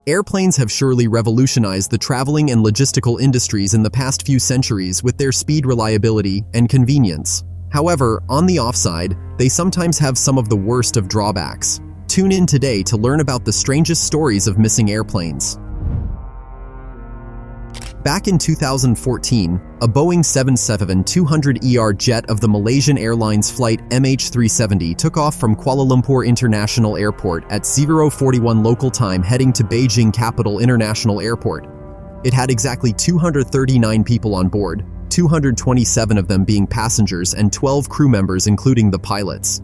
Airplanes have surely revolutionized the traveling and logistical industries in the past few centuries with their speed, reliability, and convenience. However, on the offside, they sometimes have some of the worst of drawbacks. Tune in today to learn about the strangest stories of missing airplanes. Back in 2014, a Boeing 777-200ER jet of the Malaysian Airlines flight MH370 took off from Kuala Lumpur International Airport at 0:41 local time heading to Beijing Capital International Airport. It had exactly 239 people on board, 227 of them being passengers and 12 crew members including the pilots.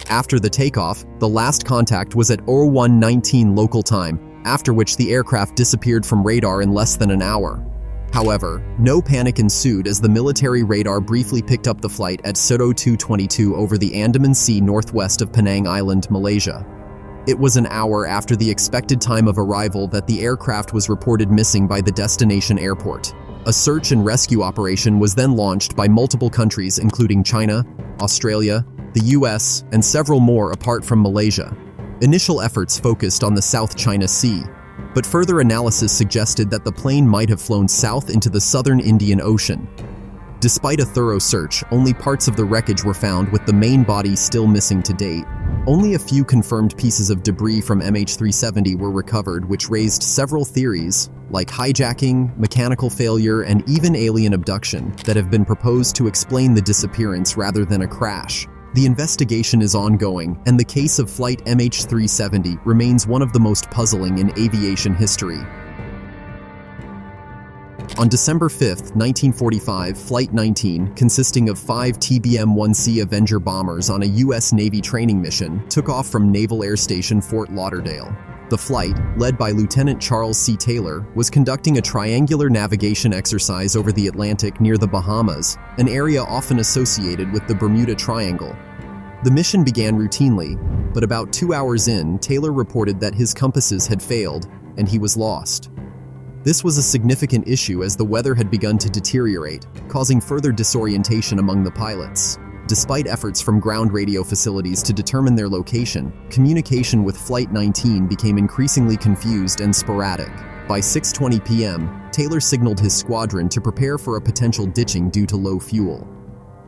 After the takeoff, the last contact was at 01:19 local time, after which the aircraft disappeared from radar in less than an hour. However, no panic ensued as the military radar briefly picked up the flight at 02:22 over the Andaman Sea northwest of Penang Island, Malaysia. It was an hour after the expected time of arrival that the aircraft was reported missing by the destination airport. A search and rescue operation was then launched by multiple countries including China, Australia, the US, and several more apart from Malaysia. Initial efforts focused on the South China Sea, but further analysis suggested that the plane might have flown south into the southern Indian Ocean. Despite a thorough search, only parts of the wreckage were found, with the main body still missing to date. Only a few confirmed pieces of debris from MH370 were recovered, which raised several theories, like hijacking, mechanical failure, and even alien abduction, that have been proposed to explain the disappearance rather than a crash. The investigation is ongoing, and the case of flight MH370 remains one of the most puzzling in aviation history. On December 5, 1945, Flight 19, consisting of 5 TBM-1C Avenger bombers on a U.S. Navy training mission, took off from Naval Air Station Fort Lauderdale. The flight, led by Lieutenant Charles C. Taylor, was conducting a triangular navigation exercise over the Atlantic near the Bahamas, an area often associated with the Bermuda Triangle. The mission began routinely, but about 2 hours in, Taylor reported that his compasses had failed, and he was lost. This was a significant issue as the weather had begun to deteriorate, causing further disorientation among the pilots. Despite efforts from ground radio facilities to determine their location, communication with Flight 19 became increasingly confused and sporadic. By 6:20 p.m., Taylor signaled his squadron to prepare for a potential ditching due to low fuel.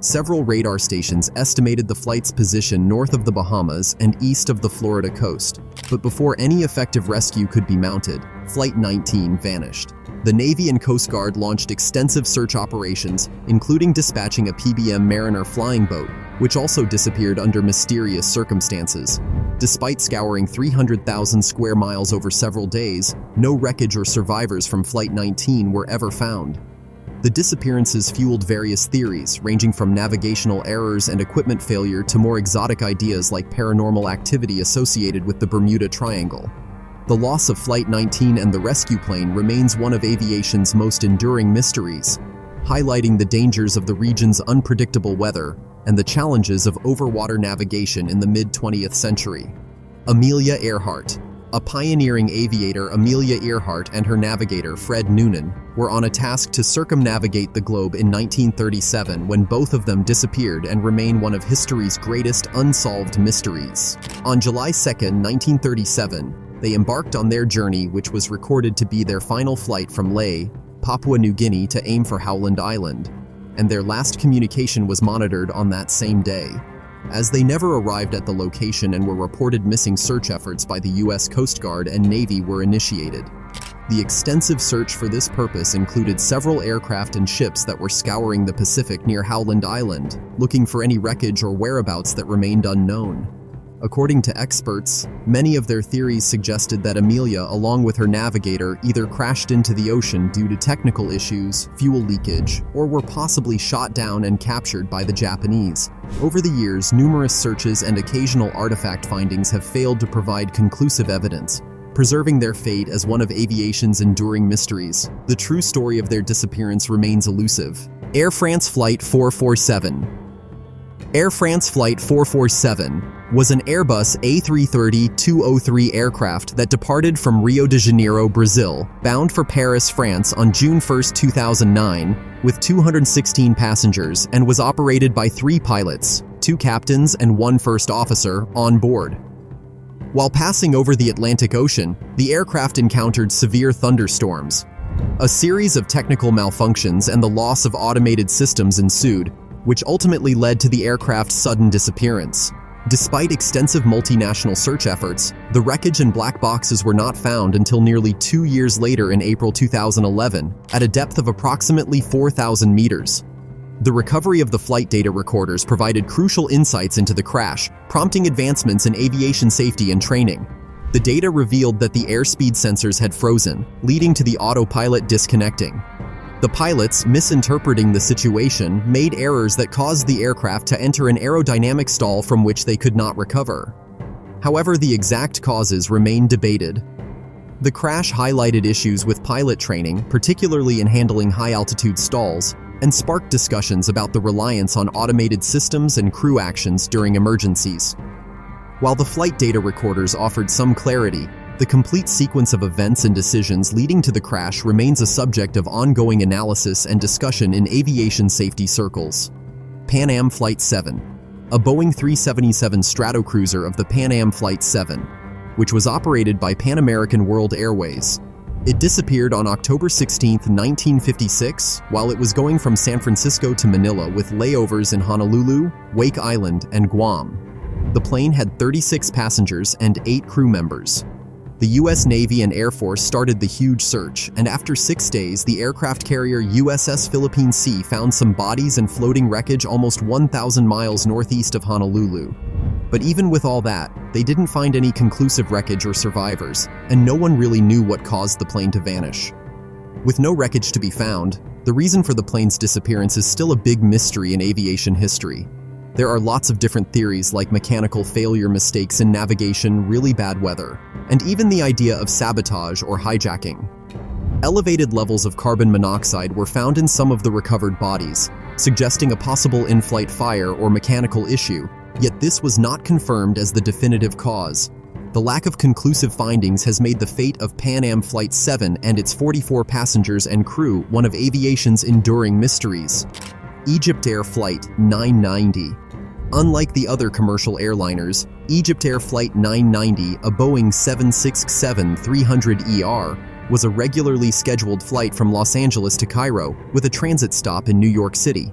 Several radar stations estimated the flight's position north of the Bahamas and east of the Florida coast, but before any effective rescue could be mounted, Flight 19 vanished. The Navy and Coast Guard launched extensive search operations, including dispatching a PBM Mariner flying boat, which also disappeared under mysterious circumstances. Despite scouring 300,000 square miles over several days, no wreckage or survivors from Flight 19 were ever found. The disappearances fueled various theories, ranging from navigational errors and equipment failure to more exotic ideas like paranormal activity associated with the Bermuda Triangle. The loss of Flight 19 and the rescue plane remains one of aviation's most enduring mysteries, highlighting the dangers of the region's unpredictable weather and the challenges of overwater navigation in the mid-20th century. Amelia Earhart. A pioneering aviator, Amelia Earhart, and her navigator, Fred Noonan, were on a task to circumnavigate the globe in 1937 when both of them disappeared and remain one of history's greatest unsolved mysteries. On July 2, 1937, they embarked on their journey, which was recorded to be their final flight from Lae, Papua New Guinea, to aim for Howland Island, and their last communication was monitored on that same day. As they never arrived at the location and were reported missing, search efforts by the U.S. Coast Guard and Navy were initiated. The extensive search for this purpose included several aircraft and ships that were scouring the Pacific near Howland Island, looking for any wreckage or whereabouts that remained unknown. According to experts, many of their theories suggested that Amelia, along with her navigator, either crashed into the ocean due to technical issues, fuel leakage, or were possibly shot down and captured by the Japanese. Over the years, numerous searches and occasional artifact findings have failed to provide conclusive evidence, preserving their fate as one of aviation's enduring mysteries. The true story of their disappearance remains elusive. Air France Flight 447. Air France Flight 447 was an Airbus A330-203 aircraft that departed from Rio de Janeiro, Brazil, bound for Paris, France on June 1, 2009, with 216 passengers and was operated by 3 pilots, 2 captains and 1 first officer, on board. While passing over the Atlantic Ocean, the aircraft encountered severe thunderstorms. A series of technical malfunctions and the loss of automated systems ensued, which ultimately led to the aircraft's sudden disappearance. Despite extensive multinational search efforts, the wreckage and black boxes were not found until nearly 2 years later in April 2011, at a depth of approximately 4,000 meters. The recovery of the flight data recorders provided crucial insights into the crash, prompting advancements in aviation safety and training. The data revealed that the airspeed sensors had frozen, leading to the autopilot disconnecting. The pilots, misinterpreting the situation, made errors that caused the aircraft to enter an aerodynamic stall from which they could not recover. However, the exact causes remain debated. The crash highlighted issues with pilot training, particularly in handling high-altitude stalls, and sparked discussions about the reliance on automated systems and crew actions during emergencies. While the flight data recorders offered some clarity, the complete sequence of events and decisions leading to the crash remains a subject of ongoing analysis and discussion in aviation safety circles. Pan Am Flight 7, a Boeing 377 Stratocruiser of the Pan Am Flight 7, which was operated by Pan American World Airways. It disappeared on October 16, 1956, while it was going from San Francisco to Manila with layovers in Honolulu, Wake Island, and Guam. The plane had 36 passengers and 8 crew members. The U.S. Navy and Air Force started the huge search, and after 6 days, the aircraft carrier USS Philippine Sea found some bodies and floating wreckage almost 1,000 miles northeast of Honolulu. But even with all that, they didn't find any conclusive wreckage or survivors, and no one really knew what caused the plane to vanish. With no wreckage to be found, the reason for the plane's disappearance is still a big mystery in aviation history. There are lots of different theories like mechanical failure, mistakes in navigation, really bad weather, and even the idea of sabotage or hijacking. Elevated levels of carbon monoxide were found in some of the recovered bodies, suggesting a possible in-flight fire or mechanical issue, yet this was not confirmed as the definitive cause. The lack of conclusive findings has made the fate of Pan Am Flight 7 and its 44 passengers and crew one of aviation's enduring mysteries. EgyptAir Flight 990. Unlike the other commercial airliners, EgyptAir Flight 990, a Boeing 767-300ER, was a regularly scheduled flight from Los Angeles to Cairo, with a transit stop in New York City.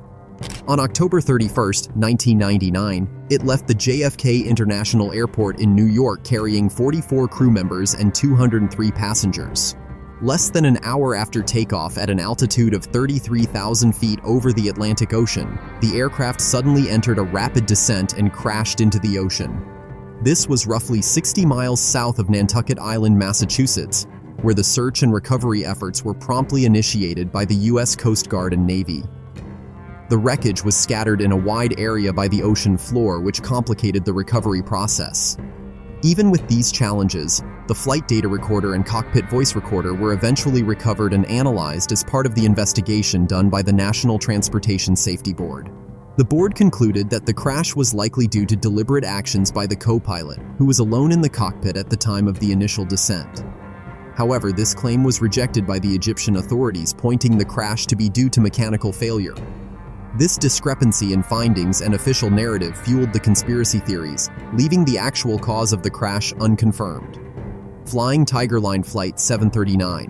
On October 31, 1999, it left the JFK International Airport in New York carrying 44 crew members and 203 passengers. Less than an hour after takeoff at an altitude of 33,000 feet over the Atlantic Ocean, the aircraft suddenly entered a rapid descent and crashed into the ocean. This was roughly 60 miles south of Nantucket Island, Massachusetts, where the search and recovery efforts were promptly initiated by the U.S. Coast Guard and Navy. The wreckage was scattered in a wide area by the ocean floor, which complicated the recovery process. Even with these challenges, the flight data recorder and cockpit voice recorder were eventually recovered and analyzed as part of the investigation done by the National Transportation Safety Board. The board concluded that the crash was likely due to deliberate actions by the co-pilot, who was alone in the cockpit at the time of the initial descent. However, this claim was rejected by the Egyptian authorities, pointing the crash to be due to mechanical failure. This discrepancy in findings and official narrative fueled the conspiracy theories, leaving the actual cause of the crash unconfirmed. Flying Tiger Line Flight 739.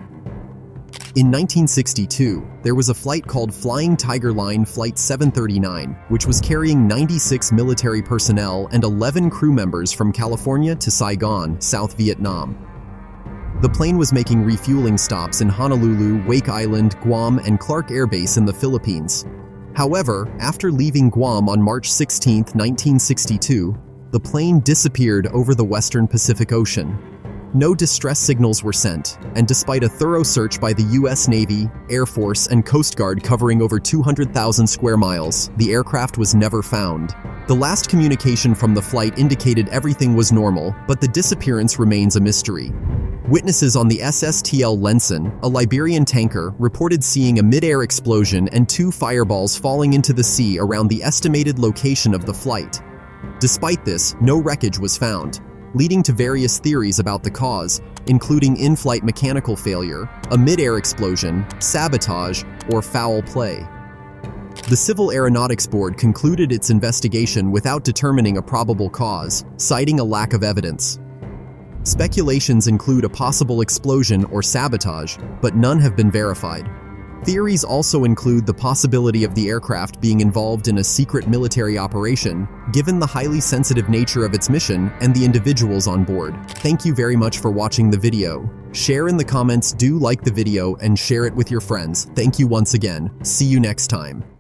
In 1962, there was a flight called Flying Tiger Line Flight 739, which was carrying 96 military personnel and 11 crew members from California to Saigon, South Vietnam. The plane was making refueling stops in Honolulu, Wake Island, Guam, and Clark Air Base in the Philippines. However, after leaving Guam on March 16, 1962, the plane disappeared over the western Pacific Ocean. No distress signals were sent, and despite a thorough search by the U.S. Navy, Air Force, and Coast Guard covering over 200,000 square miles, the aircraft was never found. The last communication from the flight indicated everything was normal, but the disappearance remains a mystery. Witnesses on the SSTL Lenson, a Liberian tanker, reported seeing a mid-air explosion and 2 fireballs falling into the sea around the estimated location of the flight. Despite this, no wreckage was found, leading to various theories about the cause, including in-flight mechanical failure, a mid-air explosion, sabotage, or foul play. The Civil Aeronautics Board concluded its investigation without determining a probable cause, citing a lack of evidence. Speculations include a possible explosion or sabotage, but none have been verified. Theories also include the possibility of the aircraft being involved in a secret military operation, given the highly sensitive nature of its mission and the individuals on board. Thank you very much for watching the video. Share in the comments, do like the video, and share it with your friends. Thank you once again. See you next time.